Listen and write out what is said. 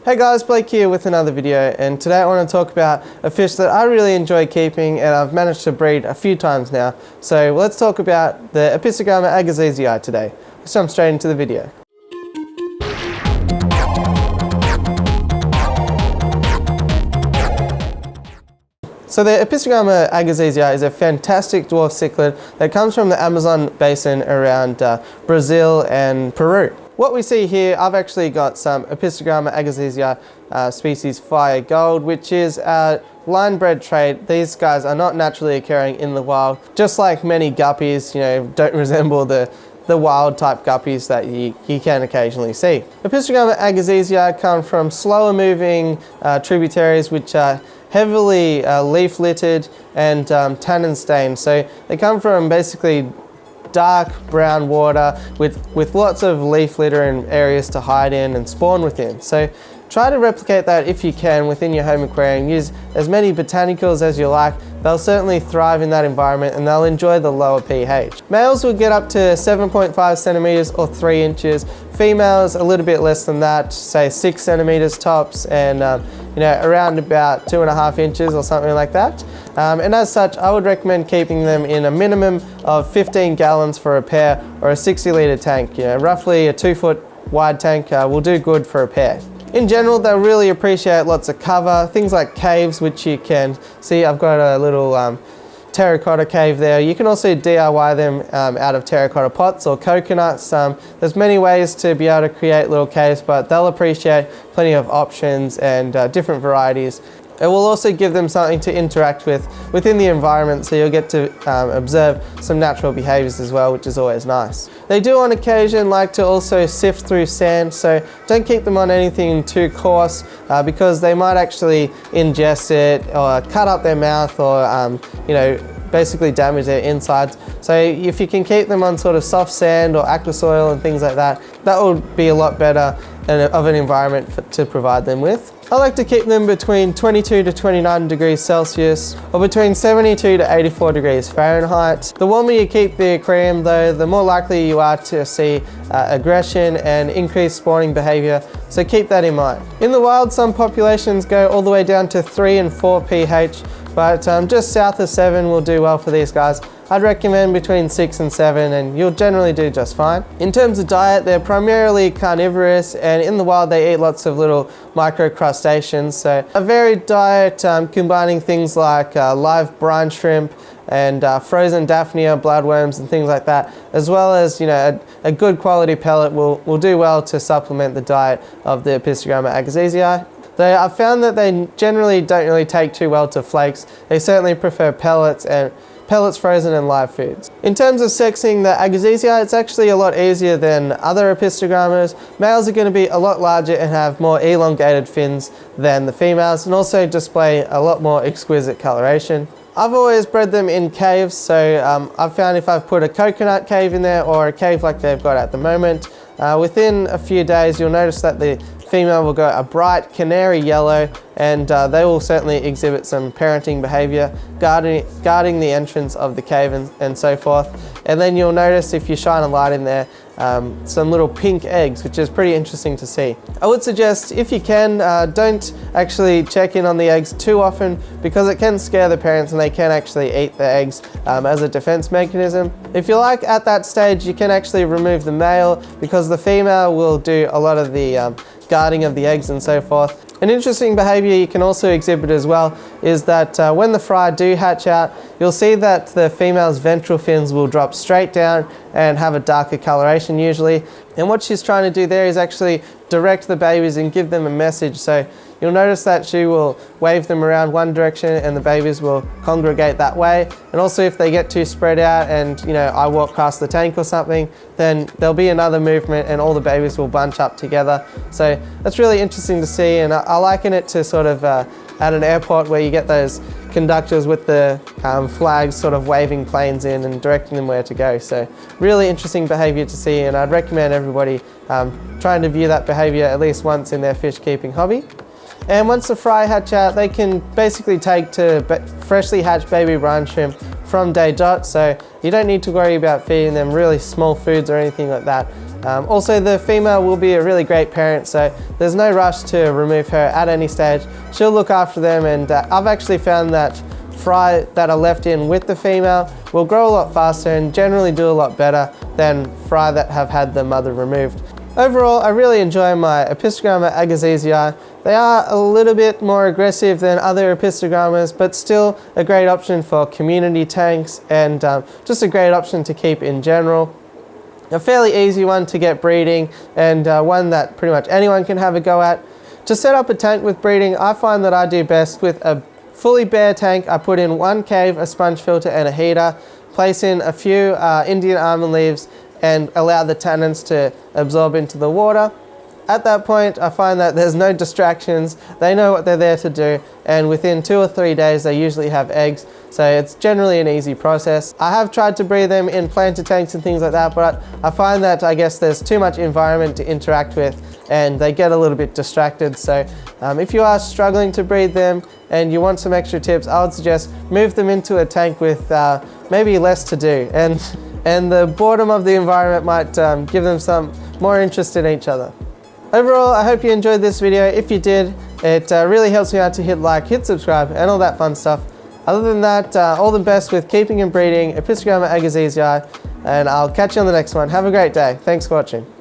Hey guys, Blake here with another video, and today I want to talk about a fish that I really enjoy keeping and I've managed to breed a few times now. So let's talk about the Apistogramma Agassizii today. Let's jump straight into the video. So the Apistogramma Agassizii is a fantastic dwarf cichlid that comes from the Amazon basin around Brazil and Peru. What we see here, I've actually got some Apistogramma Agassizii species Fire Gold, which is a line-bred trait. These guys are not naturally occurring in the wild. Just like many guppies, don't resemble the wild type guppies that you can occasionally see. Apistogramma Agassizii come from slower moving tributaries which are heavily leaf littered and tannin stained. So they come from basically dark brown water with lots of leaf litter and areas to hide in and spawn within. So try to replicate that if you can within your home aquarium. Use as many botanicals as you like. They'll certainly thrive in that environment and they'll enjoy the lower pH. Males will get up to 7.5 centimeters or 3 inches. Females a little bit less than that, say 6 centimeters tops, and around about 2.5 inches or something like that. And as such, I would recommend keeping them in a minimum of 15 gallons for a pair or a 60-litre tank. Roughly a 2-foot wide tank will do good for a pair. In general, they'll really appreciate lots of cover, things like caves, which you can see. I've got a little terracotta cave there. You can also DIY them out of terracotta pots or coconuts. There's many ways to be able to create little caves, but they'll appreciate plenty of options and different varieties. It will also give them something to interact with within the environment, so you'll get to observe some natural behaviours as well, which is always nice. They do on occasion like to also sift through sand, so don't keep them on anything too coarse because they might actually ingest it or cut up their mouth or basically damage their insides. So if you can keep them on sort of soft sand or aqua soil and things like that, that would be a lot better of an environment to provide them with. I like to keep them between 22 to 29 degrees Celsius or between 72 to 84 degrees Fahrenheit. The warmer you keep the aquarium though, the more likely you are to see aggression and increased spawning behaviour, so keep that in mind. In the wild, some populations go all the way down to 3 and 4 pH, but just south of 7 will do well for these guys. I'd recommend between 6 and 7 and you'll generally do just fine. In terms of diet, they're primarily carnivorous, and in the wild they eat lots of little micro crustaceans. So a varied diet combining things like live brine shrimp and frozen Daphnia, bloodworms and things like that, as well as a good quality pellet will do well to supplement the diet of the Apistogramma Agassizii. I've found that they generally don't really take too well to flakes. They certainly prefer pellets, frozen and live foods. In terms of sexing the Agassizii, it's actually a lot easier than other Apistogrammas. Males are going to be a lot larger and have more elongated fins than the females, and also display a lot more exquisite coloration. I've always bred them in caves, so I've found if I've put a coconut cave in there or a cave like they've got at the moment, within a few days you'll notice that the female will go a bright canary yellow, and they will certainly exhibit some parenting behaviour, guarding the entrance of the cave and so forth. And then you'll notice, if you shine a light in there, some little pink eggs, which is pretty interesting to see. I would suggest, if you can, don't actually check in on the eggs too often, because it can scare the parents and they can actually eat the eggs as a defense mechanism. If you like, at that stage you can actually remove the male, because the female will do a lot of the guarding of the eggs and so forth. An interesting behaviour you can also exhibit as well is that when the fry do hatch out, you'll see that the female's ventral fins will drop straight down and have a darker coloration usually. And what she's trying to do there is actually direct the babies and give them a message. So you'll notice that she will wave them around one direction and the babies will congregate that way. And also if they get too spread out and I walk past the tank or something, then there'll be another movement and all the babies will bunch up together. So that's really interesting to see, and I liken it to sort of at an airport where you get those conductors with the flags sort of waving planes in and directing them where to go. So really interesting behaviour to see, and I'd recommend everybody trying to view that behaviour at least once in their fish keeping hobby. And once the fry hatch out, they can basically take to freshly hatched baby brine shrimp from day dot, so you don't need to worry about feeding them really small foods or anything like that. Also, the female will be a really great parent, so there's no rush to remove her at any stage. She'll look after them, and I've actually found that fry that are left in with the female will grow a lot faster and generally do a lot better than fry that have had the mother removed. Overall, I really enjoy my Apistogramma Agassizii. They are a little bit more aggressive than other Apistogrammas, but still a great option for community tanks and just a great option to keep in general. A fairly easy one to get breeding, and one that pretty much anyone can have a go at. To set up a tank with breeding, I find that I do best with a fully bare tank. I put in one cave, a sponge filter and a heater, place in a few Indian almond leaves and allow the tannins to absorb into the water. At that point, I find that there's no distractions, they know what they're there to do, and within 2 or 3 days they usually have eggs, so it's generally an easy process. I have tried to breed them in planter tanks and things like that, but I find that I guess there's too much environment to interact with and they get a little bit distracted. So if you are struggling to breed them and you want some extra tips, I would suggest move them into a tank with maybe less to do, and the boredom of the environment might give them some more interest in each other. Overall, I hope you enjoyed this video. If you did, it really helps me out to hit like, hit subscribe, and all that fun stuff. Other than that, all the best with keeping and breeding Apistogramma Agassizii, and I'll catch you on the next one. Have a great day. Thanks for watching.